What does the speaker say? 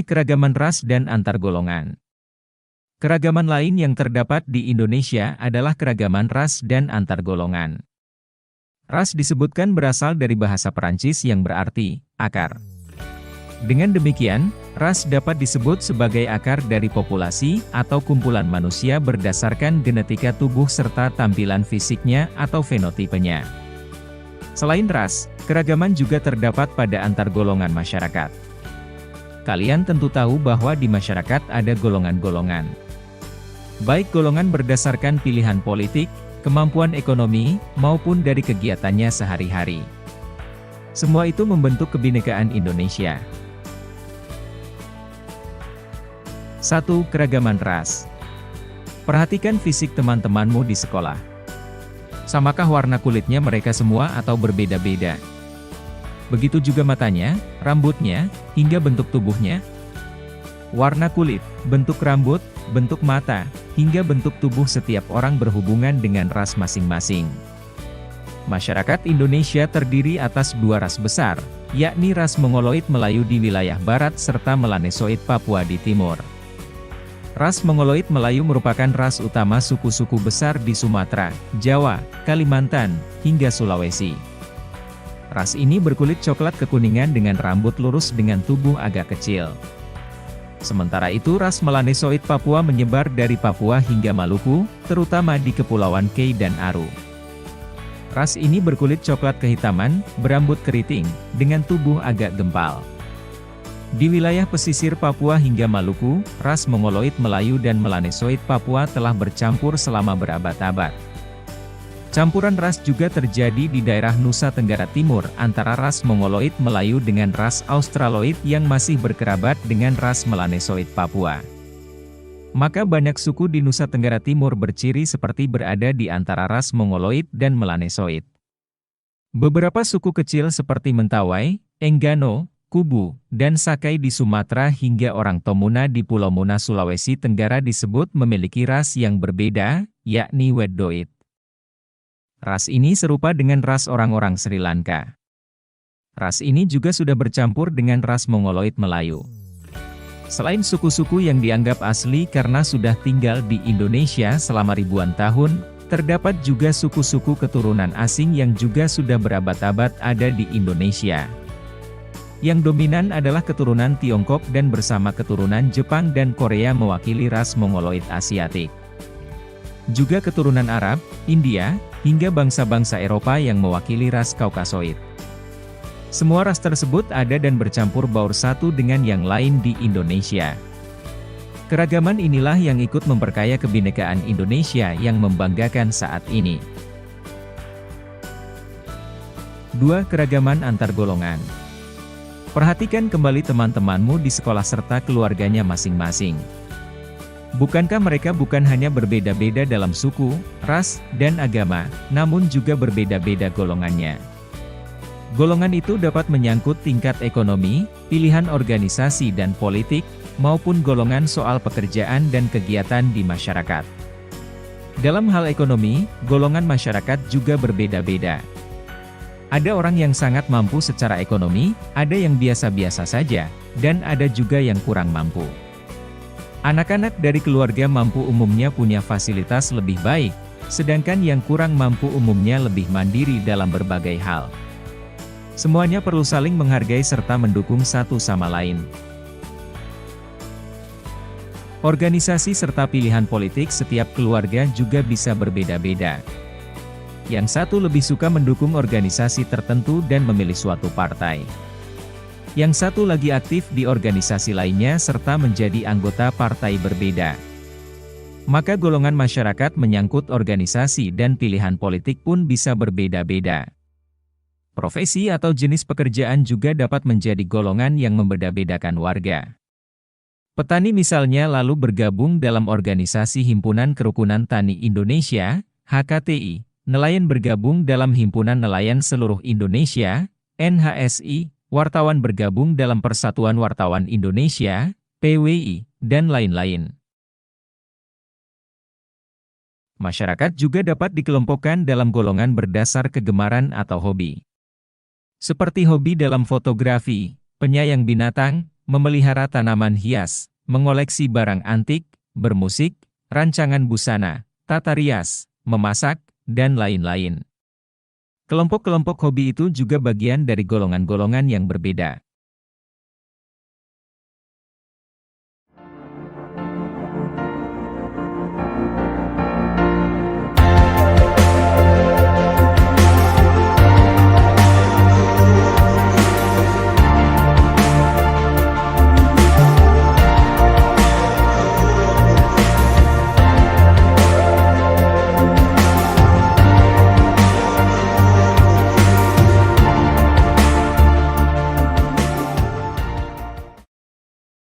Keragaman ras dan antar golongan. Keragaman lain yang terdapat di Indonesia adalah keragaman ras dan antar golongan. Ras disebutkan berasal dari bahasa Perancis yang berarti akar. Dengan demikian, ras dapat disebut sebagai akar dari populasi atau kumpulan manusia berdasarkan genetika tubuh serta tampilan fisiknya atau fenotipenya. Selain ras, keragaman juga terdapat pada antar golongan masyarakat. Kalian tentu tahu bahwa di masyarakat ada golongan-golongan. Baik golongan berdasarkan pilihan politik, kemampuan ekonomi, maupun dari kegiatannya sehari-hari. Semua itu membentuk kebinekaan Indonesia. 1. Keragaman ras. Perhatikan fisik teman-temanmu di sekolah. Samakah warna kulitnya mereka semua atau berbeda-beda? Begitu juga matanya, rambutnya, hingga bentuk tubuhnya. Warna kulit, bentuk rambut, bentuk mata, hingga bentuk tubuh setiap orang berhubungan dengan ras masing-masing. Masyarakat Indonesia terdiri atas dua ras besar, yakni ras Mongoloid Melayu di wilayah barat serta Melanesoid Papua di timur. Ras Mongoloid Melayu merupakan ras utama suku-suku besar di Sumatera, Jawa, Kalimantan, hingga Sulawesi. Ras ini berkulit coklat kekuningan dengan rambut lurus dengan tubuh agak kecil. Sementara itu ras Melanesoid Papua menyebar dari Papua hingga Maluku, terutama di Kepulauan Kei dan Aru. Ras ini berkulit coklat kehitaman, berambut keriting, dengan tubuh agak gempal. Di wilayah pesisir Papua hingga Maluku, ras Mongoloid Melayu dan Melanesoid Papua telah bercampur selama berabad-abad. Campuran ras juga terjadi di daerah Nusa Tenggara Timur antara ras Mongoloid Melayu dengan ras Australoid yang masih berkerabat dengan ras Melanesoid Papua. Maka banyak suku di Nusa Tenggara Timur berciri seperti berada di antara ras Mongoloid dan Melanesoid. Beberapa suku kecil seperti Mentawai, Enggano, Kubu, dan Sakai di Sumatera hingga orang Tomuna di Pulau Muna Sulawesi Tenggara disebut memiliki ras yang berbeda, yakni Weddoid. Ras ini serupa dengan ras orang-orang Sri Lanka. Ras ini juga sudah bercampur dengan ras Mongoloid Melayu. Selain suku-suku yang dianggap asli karena sudah tinggal di Indonesia selama ribuan tahun, terdapat juga suku-suku keturunan asing yang juga sudah berabad-abad ada di Indonesia. Yang dominan adalah keturunan Tiongkok dan bersama keturunan Jepang dan Korea mewakili ras Mongoloid Asiatik. Juga keturunan Arab, India, hingga bangsa-bangsa Eropa yang mewakili ras Kaukasoid. Semua ras tersebut ada dan bercampur baur satu dengan yang lain di Indonesia. Keragaman inilah yang ikut memperkaya kebinekaan Indonesia yang membanggakan saat ini. 2. Keragaman antar golongan. Perhatikan kembali teman-temanmu di sekolah serta keluarganya masing-masing. Bukankah mereka bukan hanya berbeda-beda dalam suku, ras, dan agama, namun juga berbeda-beda golongannya. Golongan itu dapat menyangkut tingkat ekonomi, pilihan organisasi dan politik, maupun golongan soal pekerjaan dan kegiatan di masyarakat. Dalam hal ekonomi, golongan masyarakat juga berbeda-beda. Ada orang yang sangat mampu secara ekonomi, ada yang biasa-biasa saja, dan ada juga yang kurang mampu. Anak-anak dari keluarga mampu umumnya punya fasilitas lebih baik, sedangkan yang kurang mampu umumnya lebih mandiri dalam berbagai hal. Semuanya perlu saling menghargai serta mendukung satu sama lain. Organisasi serta pilihan politik setiap keluarga juga bisa berbeda-beda. Yang satu lebih suka mendukung organisasi tertentu dan memilih suatu partai. Yang satu lagi aktif di organisasi lainnya serta menjadi anggota partai berbeda. Maka golongan masyarakat menyangkut organisasi dan pilihan politik pun bisa berbeda-beda. Profesi atau jenis pekerjaan juga dapat menjadi golongan yang membeda-bedakan warga. Petani misalnya lalu bergabung dalam organisasi Himpunan Kerukunan Tani Indonesia, HKTI, nelayan bergabung dalam Himpunan Nelayan Seluruh Indonesia, NHSI, wartawan bergabung dalam Persatuan Wartawan Indonesia, PWI, dan lain-lain. Masyarakat juga dapat dikelompokkan dalam golongan berdasar kegemaran atau hobi. Seperti hobi dalam fotografi, penyayang binatang, memelihara tanaman hias, mengoleksi barang antik, bermusik, rancangan busana, tata rias, memasak, dan lain-lain. Kelompok-kelompok hobi itu juga bagian dari golongan-golongan yang berbeda.